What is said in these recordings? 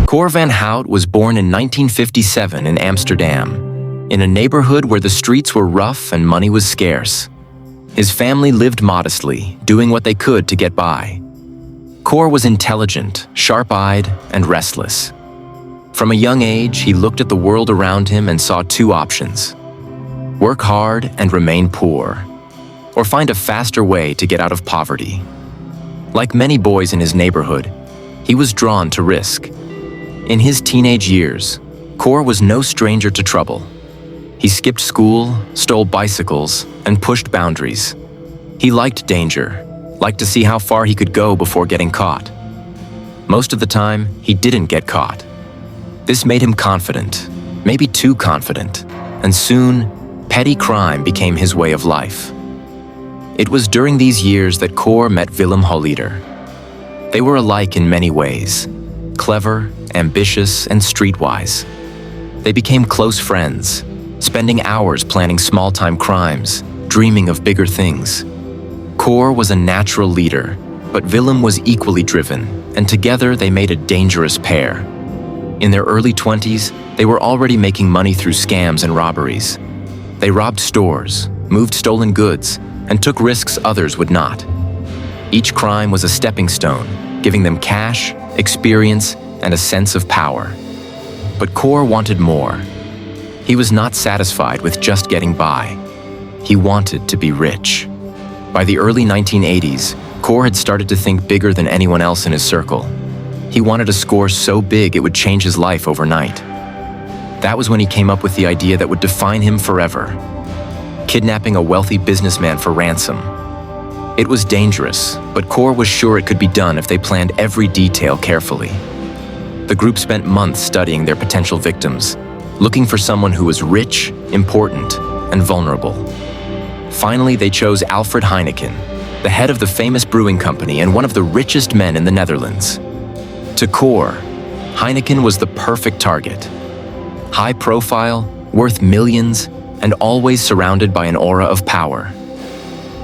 Cor van Hout was born in 1957 in Amsterdam, in a neighborhood where the streets were rough and money was scarce. His family lived modestly, doing what they could to get by. Cor was intelligent, sharp-eyed, and restless. From a young age, he looked at the world around him and saw two options: work hard and remain poor, or find a faster way to get out of poverty. Like many boys in his neighborhood, he was drawn to risk. In his teenage years, Cor was no stranger to trouble. He skipped school, stole bicycles, and pushed boundaries. He liked danger, liked to see how far he could go before getting caught. Most of the time, he didn't get caught. This made him confident, maybe too confident, and soon, petty crime became his way of life. It was during these years that Cor met Willem Holleder. They were alike in many ways: clever, ambitious, and streetwise. They became close friends, spending hours planning small-time crimes, dreaming of bigger things. Cor was a natural leader, but Willem was equally driven, and together they made a dangerous pair. In their early 20s, they were already making money through scams and robberies. They robbed stores, moved stolen goods, and took risks others would not. Each crime was a stepping stone, giving them cash, experience, and a sense of power. But Cor wanted more. He was not satisfied with just getting by. He wanted to be rich. By the early 1980s, Cor had started to think bigger than anyone else in his circle. He wanted a score so big it would change his life overnight. That was when he came up with the idea that would define him forever: kidnapping a wealthy businessman for ransom. It was dangerous, but Cor was sure it could be done if they planned every detail carefully. The group spent months studying their potential victims, looking for someone who was rich, important, and vulnerable. Finally, they chose Alfred Heineken, the head of the famous brewing company and one of the richest men in the Netherlands. To Cor, Heineken was the perfect target. High profile, worth millions, and always surrounded by an aura of power.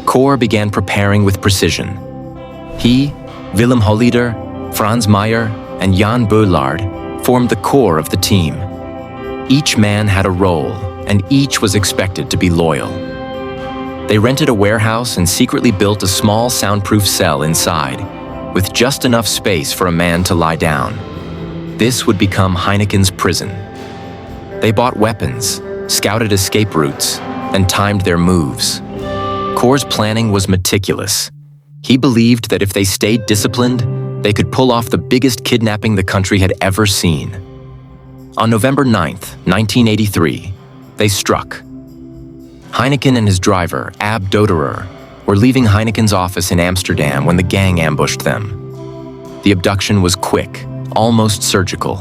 Cor began preparing with precision. He, Willem Holleder, Frans Meyer, and Jan Boulard formed the core of the team. Each man had a role, and each was expected to be loyal. They rented a warehouse and secretly built a small soundproof cell inside, with just enough space for a man to lie down. This would become Heineken's prison. They bought weapons, scouted escape routes, and timed their moves. Cor's planning was meticulous. He believed that if they stayed disciplined, they could pull off the biggest kidnapping the country had ever seen. On November 9th, 1983, they struck. Heineken and his driver, Ab were leaving Heineken's office in Amsterdam when the gang ambushed them. The abduction was quick, almost surgical.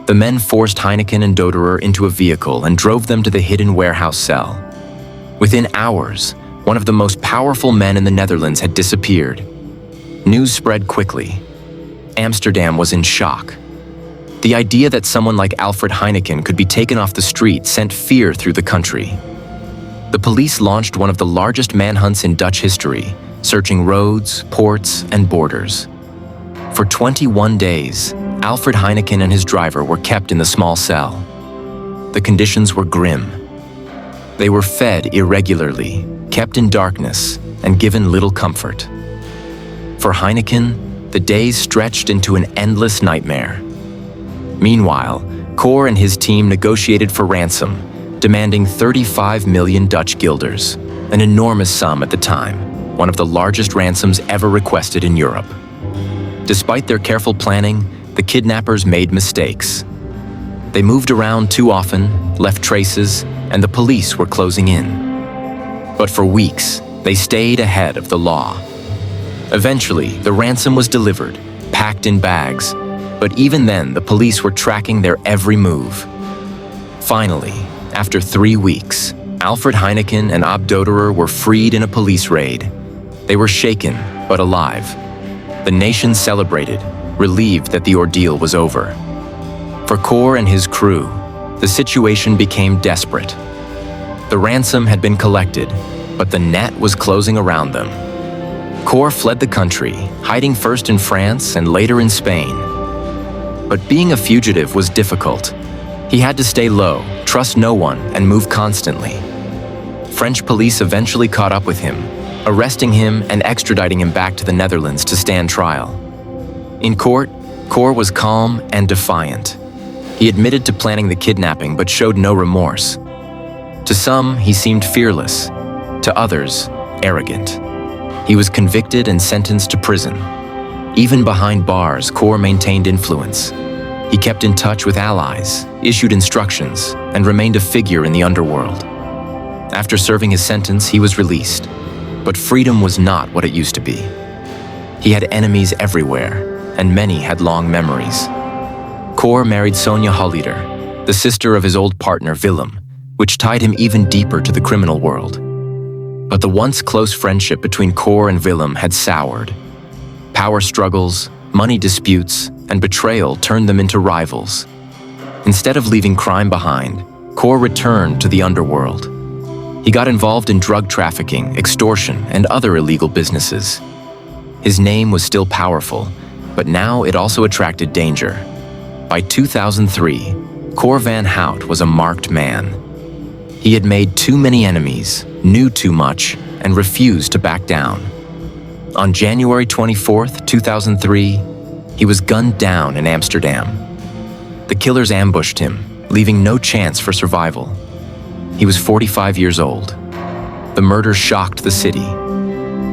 The men forced Heineken and Doderer into a vehicle and drove them to the hidden warehouse cell. Within hours, one of the most powerful men in the Netherlands had disappeared. News spread quickly. Amsterdam was in shock. The idea that someone like Alfred Heineken could be taken off the street sent fear through the country. The police launched one of the largest manhunts in Dutch history, searching roads, ports, and borders. For 21 days, Alfred Heineken and his driver were kept in the small cell. The conditions were grim. They were fed irregularly, kept in darkness, and given little comfort. For Heineken, the days stretched into an endless nightmare. Meanwhile, Cor and his team negotiated for ransom, demanding 35 million Dutch guilders, an enormous sum at the time, one of the largest ransoms ever requested in Europe. Despite their careful planning, the kidnappers made mistakes. They moved around too often, left traces, and the police were closing in. But for weeks, they stayed ahead of the law. Eventually, the ransom was delivered, packed in bags, but even then, the police were tracking their every move. Finally, after 3 weeks, Alfred Heineken and Ab were freed in a police raid. They were shaken, but alive. The nation celebrated, relieved that the ordeal was over. For Cor and his crew, the situation became desperate. The ransom had been collected, but the net was closing around them. Cor fled the country, hiding first in France and later in Spain. But being a fugitive was difficult. He had to stay low, trust no one, and move constantly. French police eventually caught up with him, arresting him and extraditing him back to the Netherlands to stand trial. In court, Cor was calm and defiant. He admitted to planning the kidnapping but showed no remorse. To some, he seemed fearless. To others, arrogant. He was convicted and sentenced to prison. Even behind bars, Cor maintained influence. He kept in touch with allies, issued instructions, and remained a figure in the underworld. After serving his sentence, he was released. But freedom was not what it used to be. He had enemies everywhere, and many had long memories. Cor married Sonja Holleder, the sister of his old partner Willem, which tied him even deeper to the criminal world. But the once close friendship between Cor and Willem had soured. Power struggles, money disputes, and betrayal turned them into rivals. Instead of leaving crime behind, Cor returned to the underworld. He got involved in drug trafficking, extortion, and other illegal businesses. His name was still powerful, but now it also attracted danger. By 2003, Cor van Hout was a marked man. He had made too many enemies, knew too much, and refused to back down. On January 24, 2003, he was gunned down in Amsterdam. The killers ambushed him, leaving no chance for survival. He was 45 years old. The murder shocked the city.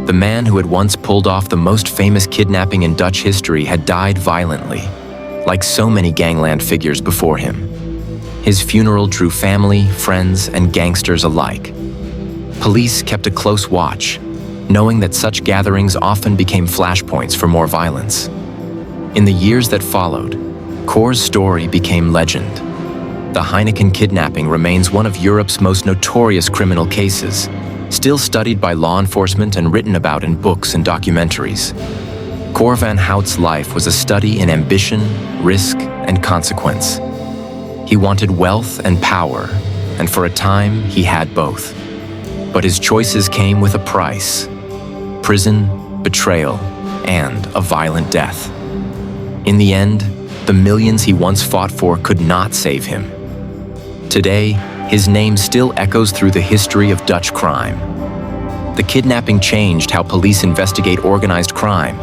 The man who had once pulled off the most famous kidnapping in Dutch history had died violently, like so many gangland figures before him. His funeral drew family, friends, and gangsters alike. Police kept a close watch, knowing that such gatherings often became flashpoints for more violence. In the years that followed, Cor's story became legend. The Heineken kidnapping remains one of Europe's most notorious criminal cases, still studied by law enforcement and written about in books and documentaries. Cor van Hout's life was a study in ambition, risk, and consequence. He wanted wealth and power, and for a time he had both. But his choices came with a price: prison, betrayal, and a violent death. In the end, the millions he once fought for could not save him. Today, his name still echoes through the history of Dutch crime. The kidnapping changed how police investigate organized crime,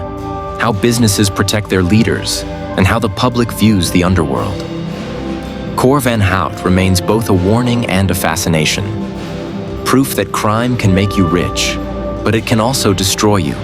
how businesses protect their leaders, and how the public views the underworld. Cor van Hout remains both a warning and a fascination. Proof that crime can make you rich, but it can also destroy you.